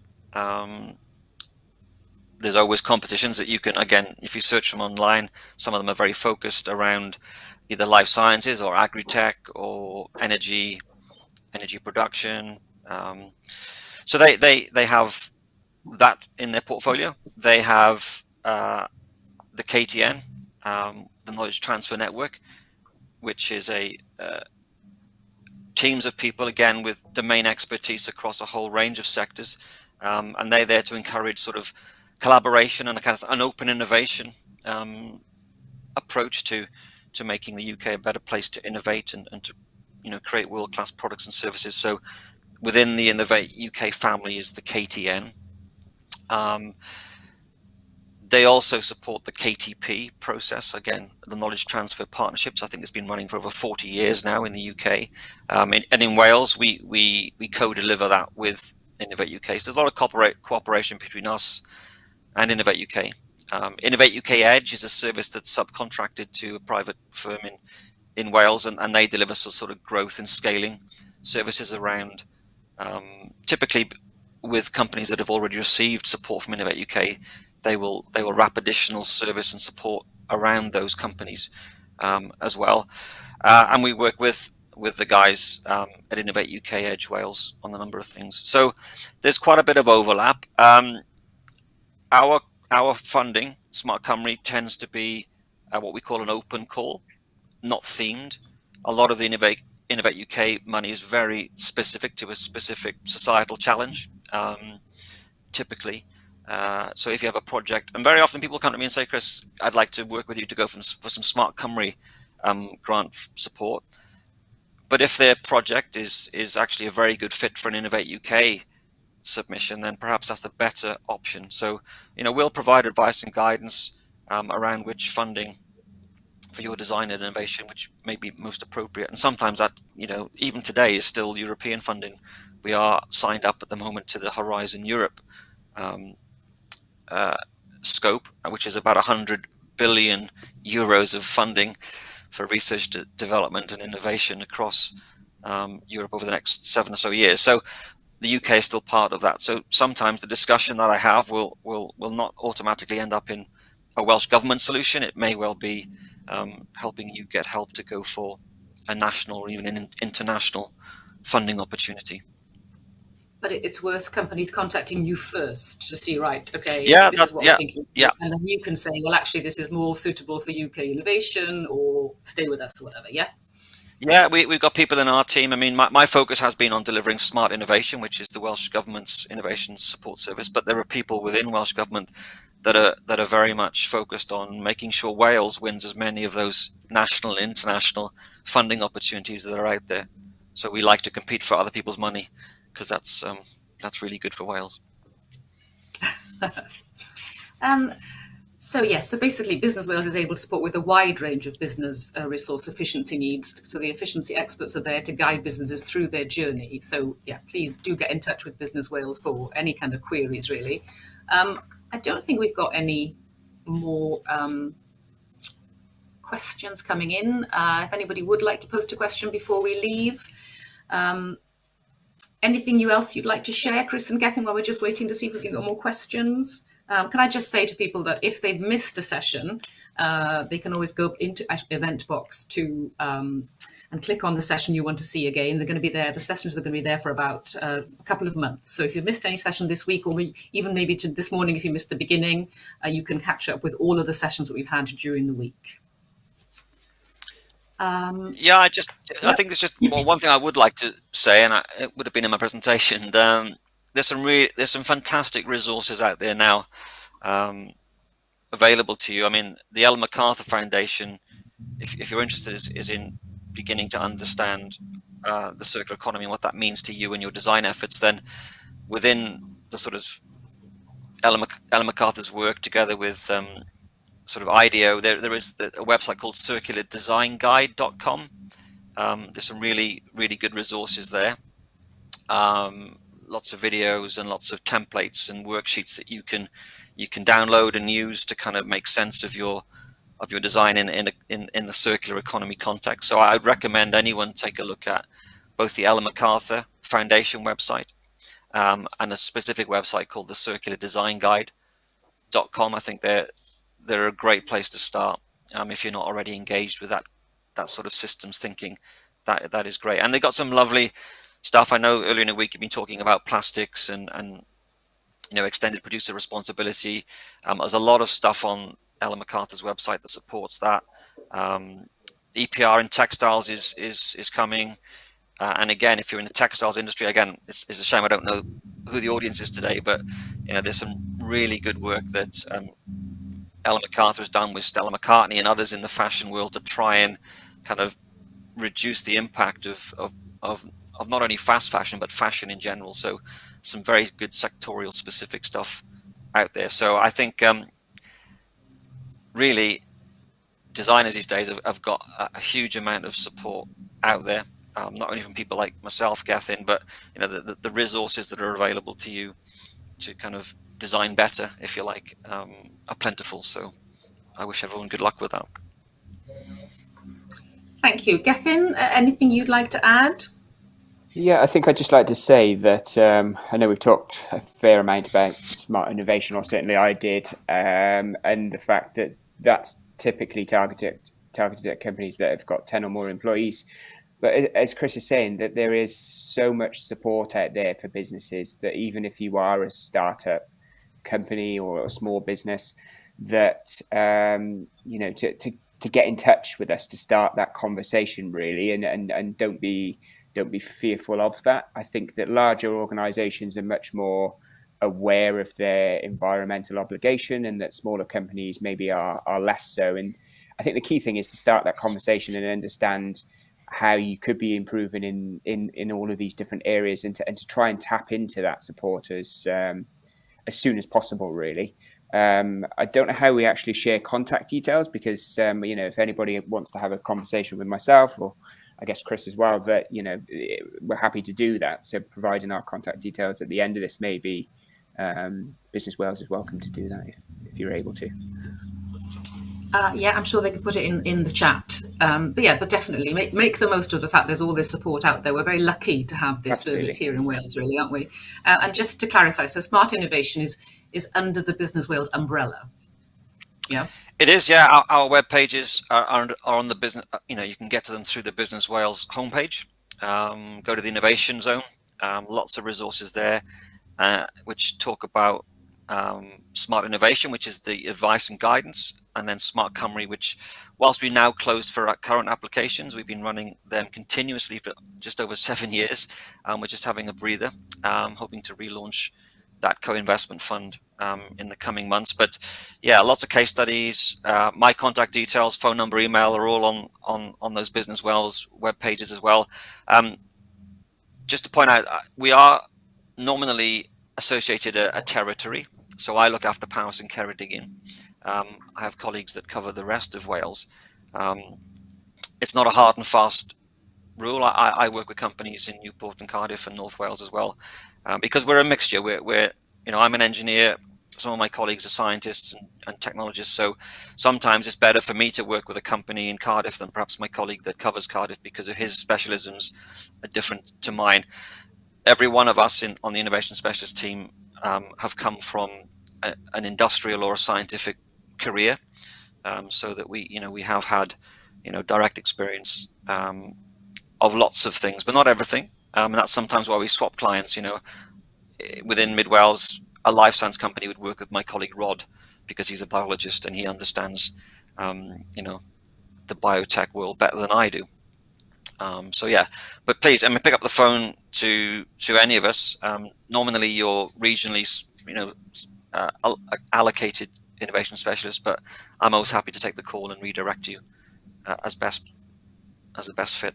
There's always competitions that you can, again, if you search them online, some of them are very focused around either life sciences or agri-tech or energy production. So they have that in their portfolio. They have the KTN, the Knowledge Transfer Network, which is a teams of people, again, with domain expertise across a whole range of sectors, and they're there to encourage sort of collaboration and a kind of an open innovation approach to making the UK a better place to innovate and to create world-class products and services. So within the Innovate UK family is the KTN. They also support the KTP process, again, the Knowledge Transfer Partnerships. I think it's been running for over 40 years now in the UK. And in Wales, we co-deliver that with Innovate UK. So there's a lot of cooperation between us and Innovate UK. Innovate UK Edge is a service that's subcontracted to a private firm in Wales, and they deliver sort of growth and scaling services around, typically with companies that have already received support from Innovate UK. They will wrap additional service and support around those companies as well. And we work with the guys at Innovate UK Edge Wales on a number of things. So there's quite a bit of overlap. Our funding, Smart Cymru, tends to be what we call an open call, not themed. A lot of the Innovate UK money is very specific to a specific societal challenge, typically. So if you have a project, and very often people come to me and say, Chris, I'd like to work with you to go for some Smart Cymru grant support. But if their project is actually a very good fit for an Innovate UK submission, then perhaps that's a better option. So, we'll provide advice and guidance around which funding for your design and innovation, which may be most appropriate. And sometimes that, even today, is still European funding. We are signed up at the moment to the Horizon Europe scope, which is about 100 billion euros of funding for research, development and innovation across Europe over the next 7 or so years. So the UK is still part of that. So sometimes the discussion that I have will not automatically end up in a Welsh government solution. It may well be helping you get help to go for a national or even an international funding opportunity. But it's worth companies contacting you first to see, right, okay, yeah, this is what we're thinking. Yeah. And then you can say, well, actually, this is more suitable for UK innovation, or stay with us or whatever, yeah? Yeah, we've got people in our team. I mean, my focus has been on delivering smart innovation, which is the Welsh Government's innovation support service. But there are people within Welsh Government that are very much focused on making sure Wales wins as many of those national and international funding opportunities that are out there. So we like to compete for other people's money, because that's really good for Wales. So yes, so basically Business Wales is able to support with a wide range of business resource efficiency needs. So the efficiency experts are there to guide businesses through their journey. So yeah, please do get in touch with Business Wales for any kind of queries, really. I don't think we've got any more questions coming in. If anybody would like to post a question before we leave. Anything else you'd like to share, Chris and Gethin, while we're just waiting to see if we can get more questions? Can I just say to people that if they've missed a session, they can always go into Event Box to and click on the session you want to see again. They're going to be there. The sessions are going to be there for about a couple of months. So if you've missed any session this week, or even maybe this morning, if you missed the beginning, you can catch up with all of the sessions that we've had during the week. Yeah, I think there's just one thing I would like to say, and it would have been in my presentation. There's some fantastic resources out there now available to you. I mean, the Ellen MacArthur Foundation, if you're interested, is in beginning to understand the circular economy and what that means to you and your design efforts. Then within the sort of Ellen MacArthur's work, together with sort of IDEO, there is a website called circulardesignguide.com. There's some really, really good resources there. lots of videos and lots of templates and worksheets that you can download and use to kind of make sense of your design in the circular economy context. So I'd recommend anyone take a look at both the Ellen MacArthur Foundation website and a specific website called the Circular Design Guide.com. I think they're a great place to start if you're not already engaged with that sort of systems thinking. That is great, and they got some lovely stuff. I know earlier in the week you've been talking about plastics and extended producer responsibility. There's a lot of stuff on Ellen MacArthur's website that supports that. EPR in textiles is coming, and again, if you're in the textiles industry, again, it's a shame I don't know who the audience is today, but there's some really good work that Ellen MacArthur has done with Stella McCartney and others in the fashion world to try and kind of reduce the impact of not only fast fashion but fashion in general. So some very good sectorial specific stuff out there. So I think really designers these days have got a huge amount of support out there, not only from people like myself, Gethin, but the resources that are available to you to kind of design better, if you like, are plentiful. So I wish everyone good luck with that. Thank you. Gethin, anything you'd like to add? Yeah, I think I'd just like to say that I know we've talked a fair amount about smart innovation, or certainly I did, and the fact that that's typically targeted at companies that have got 10 or more employees. But as Chris is saying, that there is so much support out there for businesses that even if you are a startup company or a small business, that to get in touch with us to start that conversation really, and don't be fearful of that. I think that larger organizations are much more aware of their environmental obligation, and that smaller companies maybe are less so. And I think the key thing is to start that conversation and understand how you could be improving in all of these different areas, and to try and tap into that support as soon as possible, really. I don't know how we actually share contact details, because if anybody wants to have a conversation with myself, or I guess Chris as well, that we're happy to do that. So providing our contact details at the end of this, maybe Business Wales is welcome to do that if you're able to. Yeah, I'm sure they could put it in the chat. But definitely make the most of the fact there's all this support out there. We're very lucky to have this service here in Wales, really, aren't we? And just to clarify, so smart innovation is under the Business Wales umbrella. Yeah. It is, yeah. Our web pages are on the business. You can get to them through the Business Wales homepage. Go to the innovation zone. Lots of resources there, which talk about smart innovation, which is the advice and guidance, and then Smart Cymru, which, whilst we now closed for our current applications, we've been running them continuously for just over 7 years. We're just having a breather, hoping to relaunch that co-investment fund in the coming months. But yeah, lots of case studies. My contact details, phone number, email are all on those Business Wales web pages as well. Just to point out, we are nominally associated a territory. So I look after Powys and Ceredigion. I have colleagues that cover the rest of Wales. It's not a hard and fast rule. I work with companies in Newport and Cardiff and North Wales as well, because we're a mixture. We're I'm an engineer. Some of my colleagues are scientists and technologists. So sometimes it's better for me to work with a company in Cardiff than perhaps my colleague that covers Cardiff, because of his specialisms are different to mine. Every one of us on the innovation specialist team have come from an industrial or a scientific career, so that we have had direct experience of lots of things, but not everything. And that's sometimes why we swap clients. Within Mid Wales, a life science company would work with my colleague Rod, because he's a biologist and he understands the biotech world better than I do. So yeah, but please, pick up the phone to any of us. Nominally, you're regionally, allocated innovation specialist, but I'm always happy to take the call and redirect you as a best fit.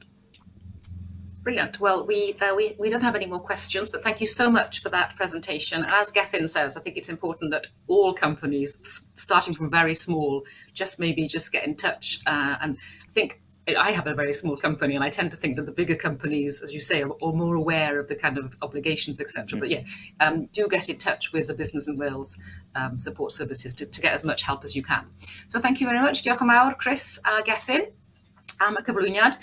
Brilliant. Well, we don't have any more questions, but thank you so much for that presentation. As Gethin says, I think it's important that all companies, starting from very small, just get in touch. And I think I have a very small company, and I tend to think that the bigger companies, as you say, are more aware of the kind of obligations, etc. But yeah, do get in touch with the Business in Wales support services to get as much help as you can. So thank you very much. Diolch yn fawr, Chris a Gethin, am y cyflwyniad.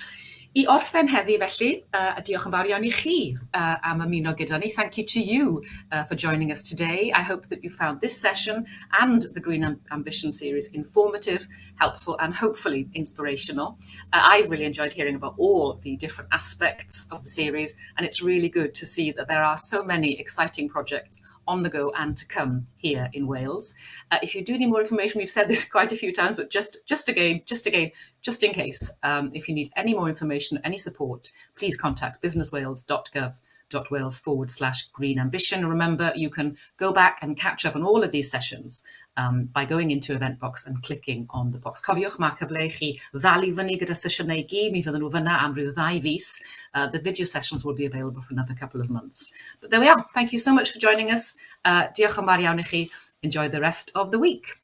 I orffen heddi felly, a diolch yn fawr iawn I chi am ymuno gyda ni. Thank you to you for joining us today. I hope that you found this session and the Green Ambition series informative, helpful, and hopefully inspirational. I've really enjoyed hearing about all the different aspects of the series, and it's really good to see that there are so many exciting projects on the go and to come here in Wales. If you do need more information, we've said this quite a few times, but just in case, if you need any more information, any support, please contact businesswales.gov.wales/green ambition. Remember, you can go back and catch up on all of these sessions by going into Event Box and clicking on the box. Cofiwch, mae cyfle I chi ddalu fyny gyda sesiynau gyd, mi fydden nhw fyna am ryw 2 fis. The video sessions will be available for another couple of months. But there we are. Thank you so much for joining us. Diolch yn fawr iawn I chi. Enjoy the rest of the week.